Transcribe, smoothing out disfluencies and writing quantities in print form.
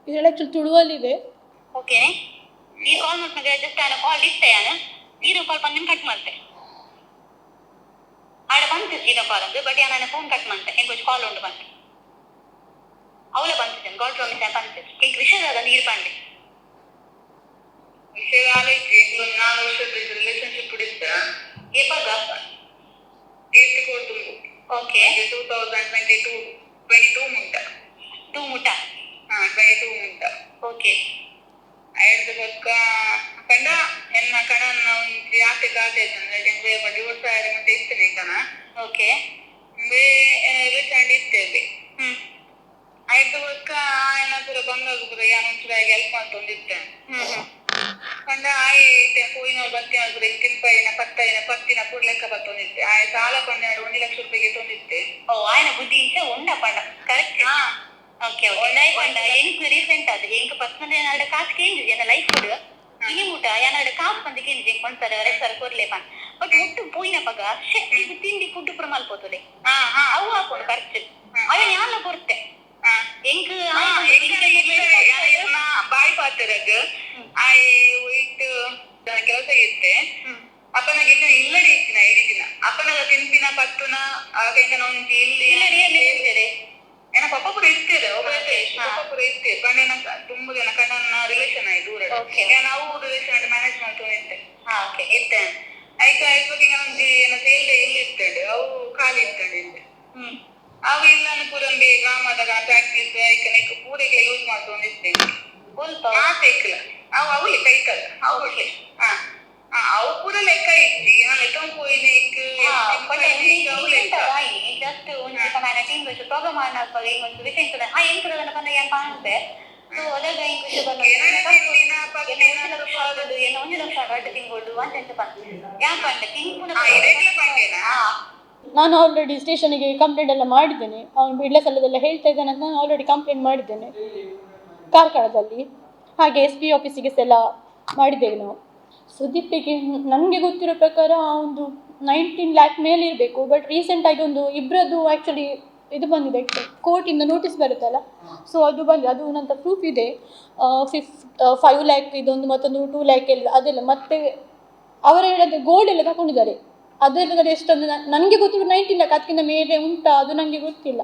ಇದೆಲ್ಲ actually ತುಳುವಲ್ಲಿದೆ. Okay ಈ ಕಾಲ್ ಮಾಡ್ತಾರೆ ಜಸ್ಟ್ ಆನ ಕಾಲ್ ಇಷ್ಟೇ ನೀನು ಕಾಲ್ ಬಂದು ಕಟ್ ಮಾಡ್ತೆ ಆಡ ಬಂತು ಜೀರೋ ಕಾಲ್ ಅಂದು ಬಟ್ ನಾನು ಫೋನ್ ಕಟ್ ಮಾಡ್ತೆ ಹೆಂಗೆ ಕಾಲ್ ಉಂಟು ಬಂತು ಅವಳ ಬಂತಿದ್ದೇನೆ ಗಾಡ್ ಪ್ರಾಮಿಸ್ ಬಂತು ಈಗ ವಿಷಯದಾಗ ನೀರು ಬಂದೆ ವಿಷಯಗಾಲಕ್ಕೆ 4 ವರ್ಷದ ರಿಲೇಶನ್ಶಿಪ್ ಇಡಿದ್ದ ಏಪಾಗ ಏಟ್ ಕೊಡ್ತು ಓಕೆ 2022 ಮುಂಟ 2 ಮುಟ 22 ಮುಂಟ ಓಕೆ ಐದು ಪಕ್ಕ ಕಂಡ ಎನ್ನ ಕಣ ಒಂದು ಆಟೆ ಕಾಟೆ ಡಿವೋರ್ಸ್ ಆಯ್ತು ಮತ್ತೆ ಇರ್ತೇನೆ ಕಣ ಓಕೆ ರಿಸೆಂಟ್ ಇರ್ತೇವೆ ಐದು ಪಕ್ಕ ಏನ ಪೂರ ಬಂಗಾಗುಪುರ ಯಾನೊಂಚೂರಾಗಿ ಹೆಲ್ಪ್ ಮಾಡ್ಕೊಂಡಿರ್ತೇನೆ ಕಂಡ ಆಯ್ತೆ ಹೂವಿನವ್ರು ಬರ್ತೀನಿ ತಿನ್ಪೈನ ಪತ್ತಿನ ಪೂರ ಲೆಕ್ಕ ಬರ್ತೊಂದಿತ್ತೆ ಆಯ ಸಾಲ ಕೊಂಡೆ 1 ಲಕ್ಷ ರೂಪಾಯಿಗೆ ತೊಂದಿತ್ತೆ ಓ ಆಯ್ನ ಬುದ್ಧಿ ಇಷ್ಟ ಉಂಡ ಪಂಡ ಕರೆಕ್ಟ್ ಓಕೆ ಪಂಡ ಎಂಕ್ ರೀಸೆಂಟ್ ಅದು ಎಂಕ್ ಪರ್ಸನಲ್ ಏನಾಡ ಕಾಸು ಕೇಂದ್ರಿ ಏನ ಲೈಫ್ ಕೊಡು ಇನಿ ಊಟ ಏನಾಡ ಕಾಸು ಬಂದು ಕೇಂದ್ರಿ ಒಂದ್ಸಲ ರೆಸರ್ ಕೊಡ್ಲೇ ಪಂಡ ಬಟ್ ಒಟ್ಟು ಪೋಯಿನ ಪಗ ಇದು ತಿಂಡಿ ಫುಡ್ ಪುರ ಮಲ್ಪೋತುಲೆ ಅವು ಹಾಕೊಂಡು ಖರ್ಚು ಅವ ಯಾನ ಕೊಡ್ತೆ ಎಂಕ್ ಬಾಯಿ ಪಾತ್ರಗ ಆಯ್ ಇಟ್ಟು ಕೆಲಸ ಇತ್ತೆ ಅಪ್ಪನಾಗ ಇನ್ನು ಇಲ್ಲಡಿ ಇತ್ತಿನ ಇಡೀ ದಿನ ಅಪ್ಪನಾಗ ತಿಂಪಿನ ಪತ್ತುನ ಆಗ ಒಂಜಿ ಇಲ್ಲಿ ಏನ ಪಪ್ಪ ಪುರ ಇರ್ತೀರ ಪಪ್ಪ ಪುರ ಇರ್ತೀರಿ ಕಣ್ಣ ತುಂಬ ಜನ ಕಣ್ಣನ ರಿಲೇಷನ್ ಆಯ್ತು ದೂರ ನಾವು ರಿಲೇಷನ್ ಮ್ಯಾನೇಜ್ ಮಾಡ್ಕೊಂಡಿದ್ದೆ ಇತ್ತೆ ಆಯ್ತು ಆಯ್ತು ಬಗ್ಗೆ ಒಂಜಿ ಏನ ಸೇಲ್ ಇಲ್ಲಿ ಇರ್ತೇವೆ ಅವು ಖಾಲಿ ಇರ್ತೇವೆ ಇಲ್ಲಿ ಅವು ಇಲ್ಲ ಪುರಂಬಿ ಗ್ರಾಮದಾಗ ಪ್ರಾಕ್ಟೀಸ್ ಐಕನಿಕ್ ಪೂರಿಗೆ ಯೂಸ್ ಮಾಡ್ಕೊಂಡಿರ್ತೇವೆ ಮಾತೇಕಲ್ಲ ಅವು ಅವಲಿ ಕೈಕಲ್ಲ ಅವಲಿ ಅವು ಪೂರ ಲೆಕ್ಕ ಇಟ್ಟಿ ಲೆಕ್ಕ ಹೋಯ್ನೆ ಜಸ್ಟ್ ಒಂದು ಸಮಾನ ತಿಂಗಳು ಪ್ರೋಗ್ರಾಮ್ ಅನ್ನೋ ಒಂದು ವಿಷಯ ಎಂಕುದನ್ನ ಬಂದ ಏನ್ ಕಾಣುತ್ತೆ ಸೊ ಅದಾಗ ಇಂಗ್ಲಿಷ್ ಏನು 1 ಲಕ್ಷ ಅಡ್ಡ ತಿಂಗಳು ಅಂತ ಬಂದು ಯಾಕಂತ ನಾನು ಆಲ್ರೆಡಿ ಸ್ಟೇಷನಿಗೆ ಕಂಪ್ಲೇಂಟ್ ಎಲ್ಲ ಮಾಡಿದ್ದೇನೆ. ಅವನು ಬಿಡ್ಲೆ ಸಲ್ಲದೆಲ್ಲ ಹೇಳ್ತಾ ಇದ್ದಾನೆ ಅಂತ ನಾನು ಆಲ್ರೆಡಿ ಕಂಪ್ಲೇಂಟ್ ಮಾಡಿದ್ದೇನೆ ಕಾರ್ಕಳದಲ್ಲಿ. ಹಾಗೆ SP ಆಫೀಸಿಗೆ ಸಹ ಎಲ್ಲ ಮಾಡಿದ್ದೇವೆ ನಾವು. ಸುದೀಪಿಗೆ ನನಗೆ ಗೊತ್ತಿರೋ ಪ್ರಕಾರ ಒಂದು 19 lakh ಮೇಲೆ ಇರಬೇಕು. ಬಟ್ ರೀಸೆಂಟಾಗಿ ಒಂದು ಇಬ್ಬರದ್ದು ಆ್ಯಕ್ಚುಲಿ ಇದು ಬಂದಿದೆ, ಕೋರ್ಟಿಂದ ನೋಟಿಸ್ ಬರುತ್ತಲ್ಲ, ಸೊ ಅದು ಬಂದಿದೆ. ಅದು ನಂತ ಪ್ರೂಫ್ ಇದೆ. 5 lakh ಇದೊಂದು ಮತ್ತೊಂದು 2 lakh ಎಲ್ಲ ಅದೆಲ್ಲ. ಮತ್ತು ಅವರ ಹೇಳೋದು ಗೋಲ್ಡ್ ಎಲ್ಲ ತಗೊಂಡಿದ್ದಾರೆ. ಅದೆಲ್ಲ ಎಷ್ಟೊಂದು ನನಗೆ ಗೊತ್ತಿರೋ 19 lakh, ಅದಕ್ಕಿಂತ ಮೇಲೆ ಉಂಟಾ ಅದು ನನಗೆ ಗೊತ್ತಿಲ್ಲ.